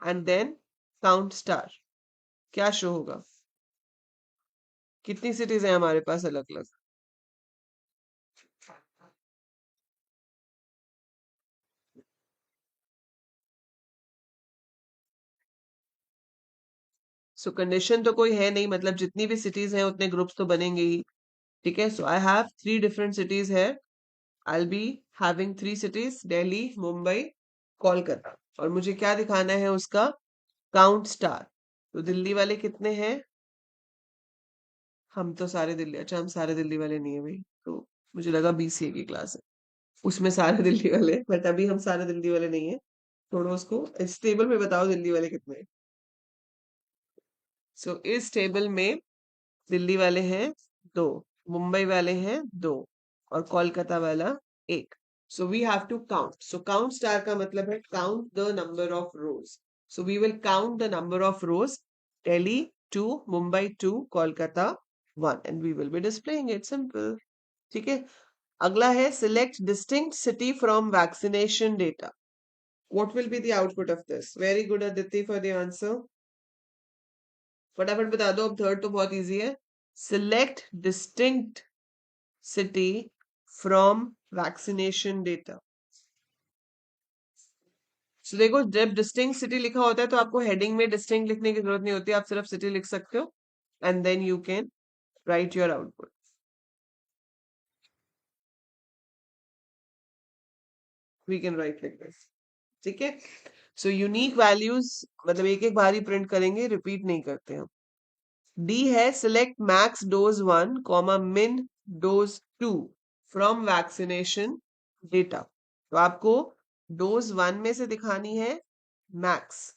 and then count star. क्या शो होगा, कितनी सिटीज है हमारे पास अलग अलग। सो कंडीशन तो कोई है नहीं, मतलब जितनी भी सिटीज हैं उतने ग्रुप्स तो बनेंगे ही। ठीक है, so I have 3 different cities है। I be having 3 cities, Delhi, Mumbai, Kolkata. और मुझे क्या दिखाना है उसका काउंट स्टार। तो दिल्ली वाले कितने हैं, हम तो सारे दिल्ली, अच्छा हम सारे दिल्ली वाले नहीं है भाई, तो मुझे लगा बीसीए की क्लास है उसमें सारे दिल्ली वाले, बट अभी हम सारे दिल्ली वाले नहीं है। थोड़ा उसको इस टेबल में बताओ दिल्ली वाले कितने हैं। सो इस टेबल में दिल्ली वाले हैं 2, मुंबई वाले हैं 2, और कोलकाता वाला 1। So we have to count. So count star का मतलब है count the number of rows. So we will count the number of rows, Delhi 2, Mumbai 2, Kolkata 1, and we will be displaying it, simple. ठीक है, अगला है select distinct city from vaccination data. What will be the output of this? Very good Aditi for the answer. फटाफट बता दो, अब third तो बहुत इजी है। Select distinct city from vaccination data. So देखो, जब डिस्टिंक्ट सिटी लिखा होता है तो आपको हेडिंग में डिस्टिंक्ट लिखने की जरूरत नहीं होती, आप सिर्फ सिटी लिख सकते हो and then you can write your output. We can write like this. ठीक है, सो यूनिक वैल्यूज मतलब एक एक बार ही प्रिंट करेंगे, रिपीट नहीं करते हम। डी है सिलेक्ट मैक्स डोज 1 कॉमा मिन डोज 2 फ्रॉम वैक्सीनेशन डेटा। तो आपको डोज 1 में से दिखानी है मैक्स,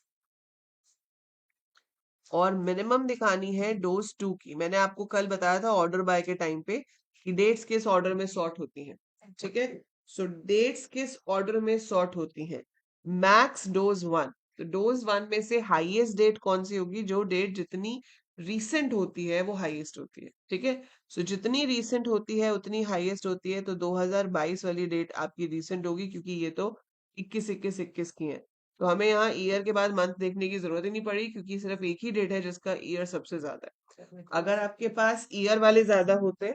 और मिनिमम दिखानी है डोज 2 की। मैंने आपको कल बताया था ऑर्डर बाय के टाइम पे कि डेट्स किस ऑर्डर में सॉर्ट होती हैं। ठीक है, सो डेट्स किस ऑर्डर में सॉर्ट होती हैं, मैक्स डोज 1। तो डोज 1 में से हाईएस्ट डेट कौन सी होगी, जो डेट जितनी रीसेंट होती है वो हाईएस्ट होती है। ठीक है, सो जितनी रीसेंट होती है उतनी हाईएस्ट होती है, तो 2022 वाली डेट आपकी रीसेंट होगी, क्योंकि ये तो 21 21 21 की है। तो हमें यहाँ ईयर के बाद मंथ देखने की जरूरत ही नहीं पड़ी, क्योंकि सिर्फ एक ही डेट है जिसका ईयर सबसे ज्यादा है। अगर आपके पास ईयर वाले ज्यादा होते,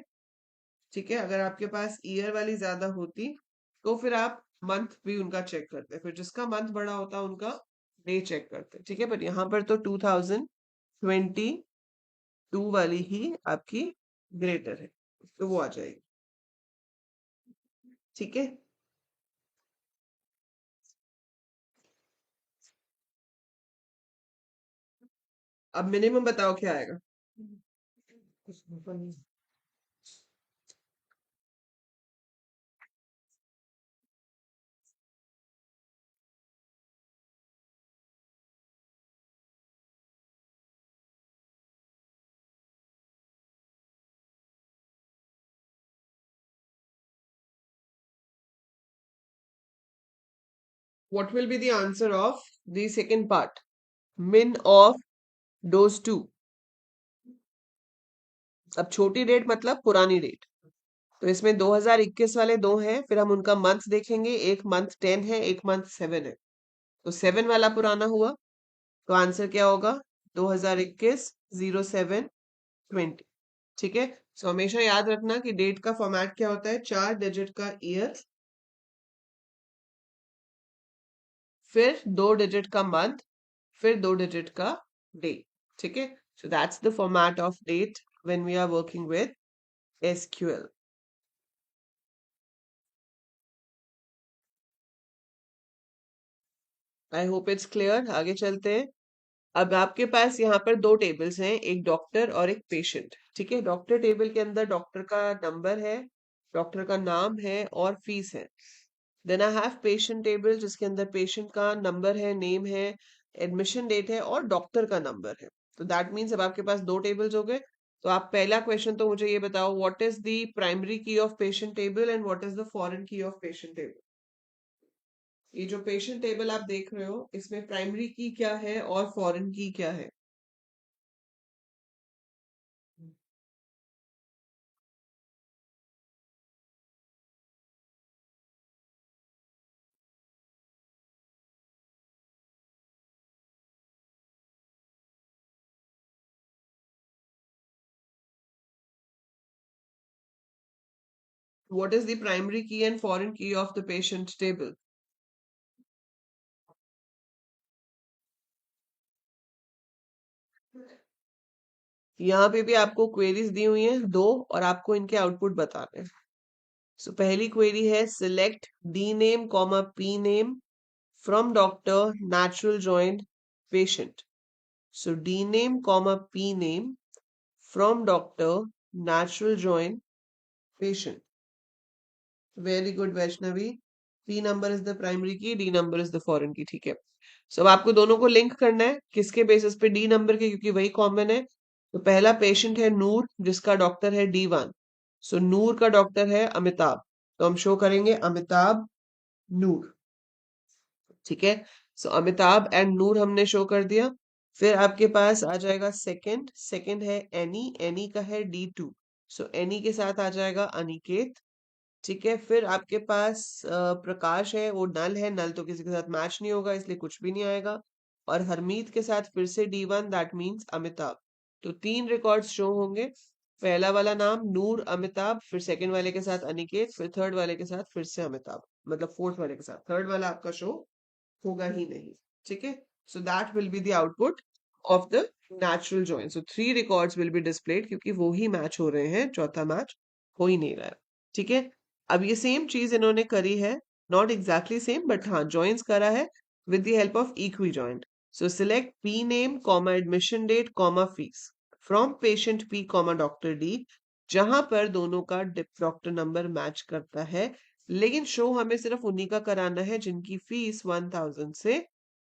ठीक है, अगर आपके पास ईयर वाली ज्यादा होती तो फिर आप मंथ भी उनका चेक करते, फिर जिसका मंथ बड़ा होता उनका डे चेक करते। ठीक है, बट यहाँ पर तो 2022 वाली ही आपकी ग्रेटर है, तो वो आ जाएगी। ठीक है, अब मिनिमम बताओ क्या आएगा। What will be the answer of the second part? Min of dose 2। अब छोटी डेट मतलब पुरानी डेट, तो इसमें 2021 वाले 2 हैं, फिर हम उनका मंथ देखेंगे, एक मंथ 10 है, एक मंथ 7 है, तो 7 वाला पुराना हुआ, तो आंसर क्या होगा 2021 07 20। ठीक है, सो हमेशा याद रखना कि डेट का फॉर्मेट क्या होता है, 4 डिजिट का ईयर, फिर 2 डिजिट का मंथ, फिर 2 डिजिट का डे। ठीक है, so that's the format of date when we are working with SQL. I hope it's clear, आगे चलते हैं। अब आपके पास यहाँ पर 2 टेबल्स हैं, एक डॉक्टर और एक पेशेंट। ठीक है, डॉक्टर टेबल के अंदर डॉक्टर का नंबर है, डॉक्टर का नाम है और फीस है। Then I have patient table जिसके अंदर पेशेंट का नंबर है, नेम है, एडमिशन डेट है और डॉक्टर का नंबर है। तो दैट मीन्स अब आपके पास दो टेबल्स हो गए। तो आप पहला क्वेश्चन तो मुझे ये बताओ, what is the primary key of patient table and what is the foreign की ऑफ पेशेंट टेबल। ये जो पेशेंट टेबल आप देख रहे हो इसमें प्राइमरी की क्या है और फॉरेन की क्या है। What is the primary key and foreign key of the patient table? यहाँ पे भी आपको क्वेरीज दी हुई हैं दो और आपको इनके आउटपुट बताने हैं। सो पहली क्वेरी है select D name comma P name from doctor natural joint patient. So D name comma P name from doctor natural joint patient. Very good Vaishnavi. P number is the primary key, D number is the foreign key. ठीक है। सो अब आपको दोनों को link करना है किसके basis पे, डी नंबर के, क्योंकि वही कॉमन है। तो पहला पेशेंट है नूर जिसका डॉक्टर है D1। सो नूर का डॉक्टर है अमिताभ, तो हम शो करेंगे अमिताभ नूर। ठीक है। सो अमिताभ एंड नूर हमने शो कर दिया। फिर आपके पास आ जाएगा सेकंड, सेकंड है एनी, एनी का है D2। सो एनी के साथ आ जाएगा अनिकेत। ठीक है। फिर आपके पास प्रकाश है, वो नल है, नल तो किसी के साथ मैच नहीं होगा इसलिए कुछ भी नहीं आएगा। और हरमीत के साथ फिर से D1, दैट मींस अमिताभ। तो तीन रिकॉर्ड्स शो होंगे। पहला वाला नाम नूर अमिताभ, फिर सेकंड वाले के साथ अनिकेत, फिर थर्ड वाले के साथ फिर से अमिताभ, मतलब फोर्थ वाले के साथ थर्ड वाला आपका शो होगा ही नहीं। ठीक है। So that will be the output of the natural join. So three records will be displayed क्योंकि वो ही मैच हो रहे हैं, चौथा मैच हो ही नहीं रहा है। ठीक है। अब ये सेम चीज इन्होंने करी है, नॉट एग्जैक्टली सेम बट हाँ जॉइंस करा है with the help of equi join. So select P name comma admission date comma fees from patient P comma doctor D, जहां पर दोनों का डॉक्टर नंबर मैच करता है। लेकिन शो हमें सिर्फ उन्हीं का कराना है जिनकी फीस 1000 से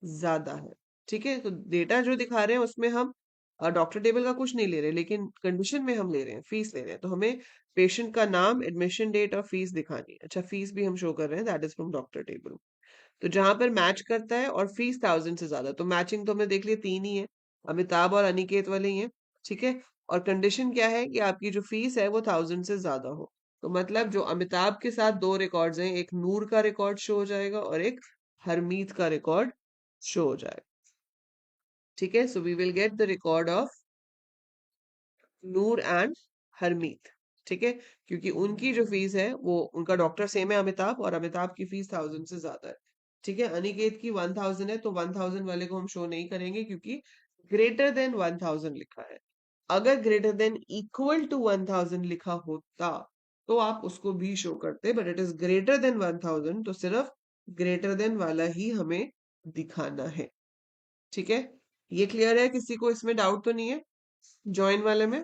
ज्यादा है। ठीक है। तो डेटा जो दिखा रहे हैं उसमें हम डॉक्टर टेबल का कुछ नहीं ले रहे, लेकिन कंडीशन में हम ले रहे हैं, फीस ले रहे हैं। तो हमें पेशेंट का नाम, एडमिशन डेट और फीस दिखानी है। अच्छा, फीस भी हम शो कर रहे हैं, that is from doctor table. तो जहां पर मैच करता है और फीस 1000 से ज्यादा, तो मैचिंग तो हमने देख लिया तीन ही है, अमिताभ और अनिकेत वाले ही है। ठीक है। और कंडीशन क्या है कि आपकी जो फीस है वो 1000 से ज्यादा हो। तो मतलब जो अमिताभ के साथ दो रिकॉर्ड्स हैं, एक नूर का रिकॉर्ड शो हो जाएगा और एक हरमीत का रिकॉर्ड शो हो जाएगा। ठीक है। So we will get the record of Noor and Harmeet. ठीक है। क्योंकि उनकी जो फीस है वो, उनका डॉक्टर सेम है अमिताभ, और अमिताभ की फीस 1000 से ज्यादा है। ठीक है। अनिकेत की 1000 है, तो 1000 वाले को हम शो नहीं करेंगे क्योंकि ग्रेटर देन 1000 लिखा है। अगर ग्रेटर देन इक्वल टू 1000 लिखा होता तो आप उसको भी शो करते, but it is greater than 1000, तो सिर्फ ग्रेटर देन वाला ही हमें दिखाना है। ठीक है। ये क्लियर है? किसी को इसमें डाउट तो नहीं है जॉइन वाले में?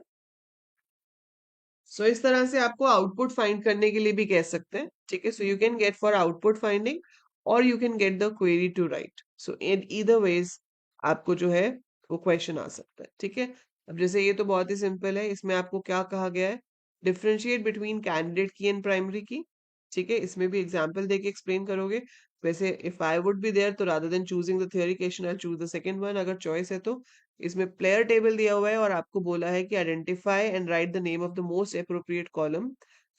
सो इस तरह से आपको आउटपुट फाइंड करने के लिए भी कह सकते हैं। ठीक है। So you can get for output finding और you can get the query to write. So in either ways आपको जो है वो क्वेश्चन आ सकता है। ठीक है। अब जैसे ये तो बहुत ही सिंपल है, इसमें आपको क्या कहा गया है, डिफरेंशिएट बिटवीन कैंडिडेट की एंड प्राइमरी की। ठीक है। इसमें भी एग्जाम्पल देके एक्सप्लेन करोगे। वैसे if I would be there तो rather than choosing the theory question I choose the second one, अगर चॉइस है तो। इसमें प्लेयर टेबल दिया हुआ है और आपको बोला है कि identify and right the name of the most appropriate column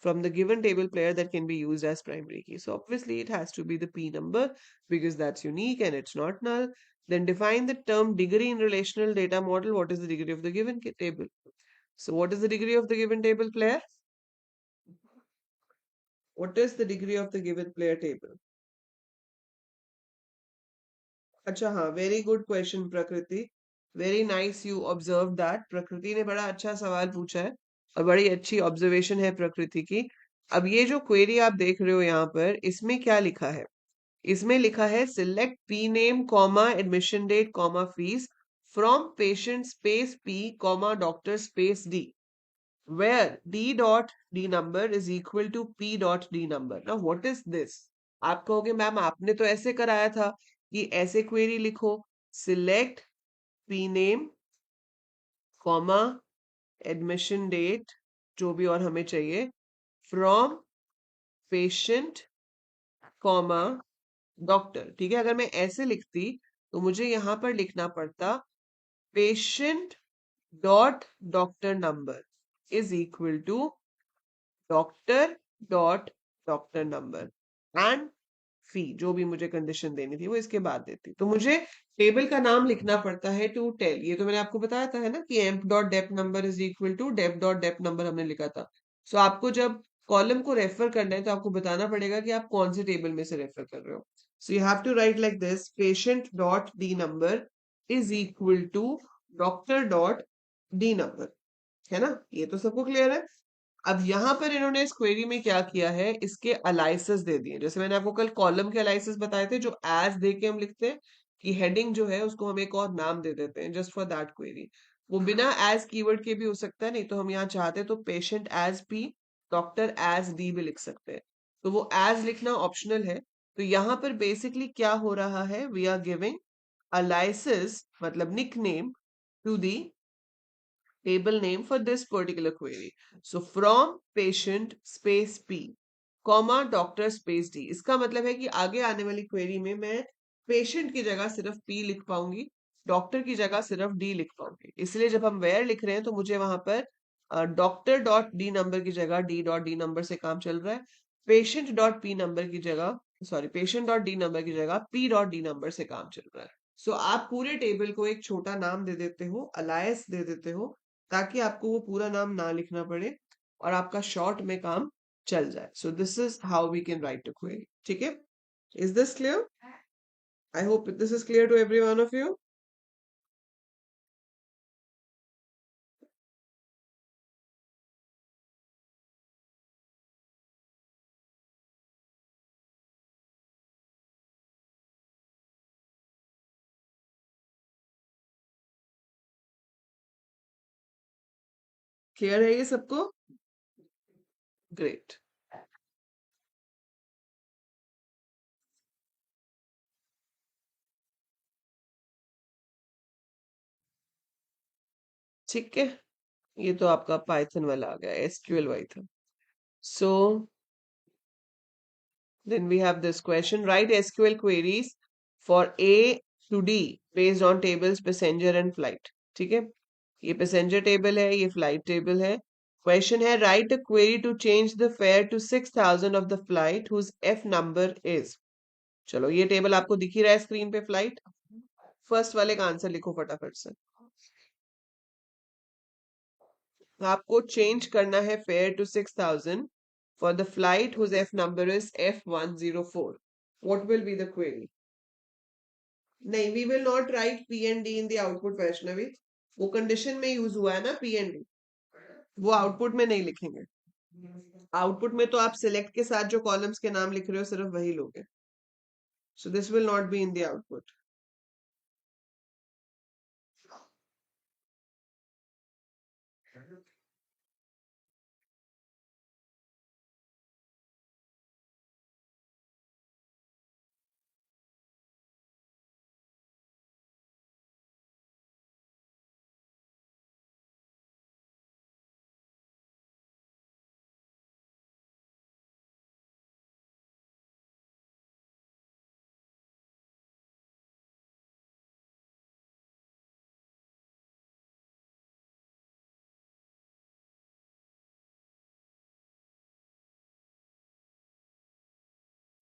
from the given table player that can be used as primary key. So obviously it has to be the P number because that's unique and it's not null. Then define the term degree in relational data model. What is the degree of the given table? So what is the degree of the given table player? What is the degree of the given player table? अच्छा हाँ, very good question प्रकृति। Very nice you observe that. प्रकृति ने बड़ा अच्छा सवाल पूछा है और बड़ी अच्छी ऑब्जर्वेशन है प्रकृति की। अब ये जो क्वेरी आप देख रहे हो यहाँ पर, इसमें क्या लिखा है? इसमें लिखा है select P name comma admission date comma fees from patient space P comma doctor space D. where d dot d number is equal to p dot d number. Now what is this? आप कहोगे ma'am आपने तो ऐसे कराया था कि ऐसे query लिखो, select p name comma admission date जो भी और हमें चाहिए फ्रॉम पेशेंट कॉमा डॉक्टर। ठीक है, अगर मैं ऐसे लिखती तो मुझे यहां पर लिखना पड़ता patient dot doctor number is equal to doctor dot doctor number and fee, जो भी मुझे कंडीशन देनी थी वो इसके बाद देती। तो मुझे टेबल का नाम लिखना पड़ता है टू टेल। ये तो मैंने आपको बताया था है ना कि emp dot dept number is equal to dept dot dept number हमने लिखा था। सो आपको जब कॉलम को रेफर करना है तो आपको बताना पड़ेगा कि आप कौन से टेबल में से रेफर कर रहे हो। So you have to write like this, patient dot D number is equal to doctor dot D number. है ना, ये तो सबको क्लियर है। अब यहां पर इन्होंने इस क्वेरी में क्या किया है, इसके अलाइसेस दे दिए। जैसे मैंने आपको कल कॉलम के अलाइसेस बताए थे जो एज दे के हम लिखते हैं कि हेडिंग जो है उसको हम एक और नाम दे देते हैं जस्ट फॉर दैट क्वेरी। वो बिना एज कीवर्ड के भी हो सकता है, नहीं तो हम यहाँ चाहते हैं तो patient as P doctor as D भी लिख सकते हैं। तो वो एज लिखना ऑप्शनल है। तो यहाँ पर बेसिकली क्या हो रहा है, वी आर गिविंग अलाइसेस मतलब nickname to the table name for this particular query. So from patient space P, comma doctor space D. इसका मतलब है कि आगे आने वाली क्वेरी में मैं पेशेंट की जगह सिर्फ P लिख पाऊंगी, डॉक्टर की जगह सिर्फ D लिख पाऊंगी। इसलिए जब हम वेयर लिख रहे हैं तो मुझे वहां पर डॉक्टर डॉट डी नंबर की जगह D डॉट डी नंबर से काम चल रहा है, पेशेंट डॉट पी नंबर की जगह sorry patient dot D number की जगह P डॉट डी नंबर से काम चल रहा है। सो आप पूरे टेबल को एक छोटा नाम दे देते हो, अलायस दे देते हो, ताकि आपको वो पूरा नाम ना लिखना पड़े और आपका शॉर्ट में काम चल जाए। So this is how we can write a query. ठीक है, is this clear? I hope this is clear to every one of you. Clear है ये सबको? ग्रेट। ठीक है, ये तो आपका पाइथन वाला आ गया, एसक्यूएल वाई था। सो then we have this question, write SQL queries for A to D based on tables passenger and flight। ठीक है, ये पैसेंजर टेबल है, ये फ्लाइट टेबल है। क्वेश्चन है write a query to change the fare to 6000 of the flight whose F number is. चलो ये table आपको दिख ही रहा है स्क्रीन पे, फ्लाइट। फर्स्ट वाले का आंसर लिखो फटाफट से। आपको चेंज करना है fare to 6000 for the flight whose F number is F104। What will be the query? नहीं, we will not write P and D in the output Vaishnavi. वो कंडीशन में यूज हुआ है ना पी एंड डी, वो output में नहीं लिखेंगे। आउटपुट में तो आप सिलेक्ट के साथ जो कॉलम्स के नाम लिख रहे हो सिर्फ वही लोगे। So this will not be in the output.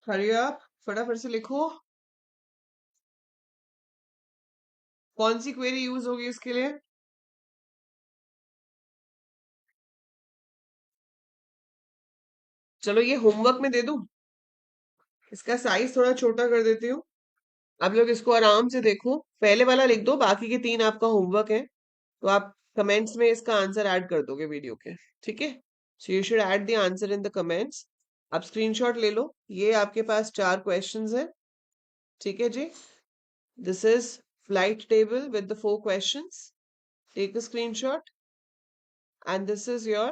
Hurry आप फटाफट से लिखो, कौन सी क्वेरी यूज होगी इसके लिए? चलो ये होमवर्क में दे दूं, इसका साइज थोड़ा छोटा कर देती हूँ। आप लोग इसको आराम से देखो, पहले वाला लिख दो, बाकी के 3 आपका होमवर्क है। तो आप कमेंट्स में इसका आंसर ऐड कर दोगे वीडियो के। ठीक है, so you should add the answer in the comments. आप स्क्रीनशॉट ले लो, ये आपके पास 4 क्वेश्चंस है। ठीक है जी, this is flight table with the 4 questions. Take a screenshot and this is your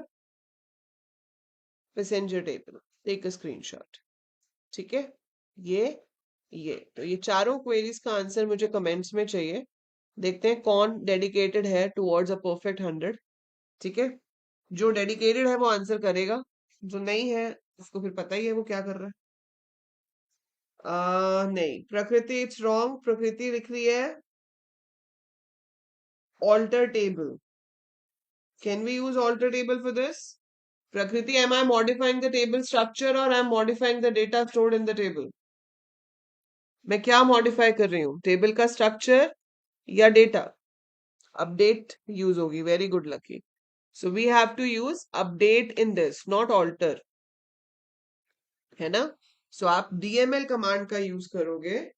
passenger table. Take a screenshot. ठीक है, ये तो ये चारों क्वेरीज का आंसर मुझे कमेंट्स में चाहिए. देखते हैं कौन डेडिकेटेड है टुवर्ड्स अ परफेक्ट 100. ठीक है, जो डेडिकेटेड है वो आंसर करेगा, जो नहीं है उसको फिर पता ही है वो क्या कर रहा है. नहीं, प्रकृति इट्स रॉन्ग. प्रकृति लिख रही है alter table. Can we use alter table for this? Prakriti, am I modifying the table structure or I am modifying the data stored in the table? मैं क्या मॉडिफाई कर रही हूँ, टेबल का स्ट्रक्चर या डेटा? अपडेट यूज होगी. Very good Lucky. So we have to use update in this, not alter, है ना. सो आप डीएमएल कमांड का यूज करोगे.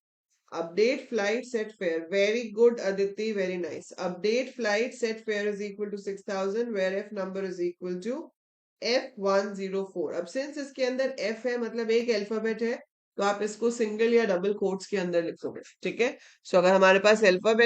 Update flight set fare. Very good, Aditi. Very nice. Update flight set fare is equal to 6,000, where F number is equal to F104. अब since इसके अंदर F है, मतलब एक अल्फाबेट है, तो आप इसको सिंगल या डबल कोट्स के अंदर लिखोगे. ठीक है. सो अगर हमारे पास अल्फाबेट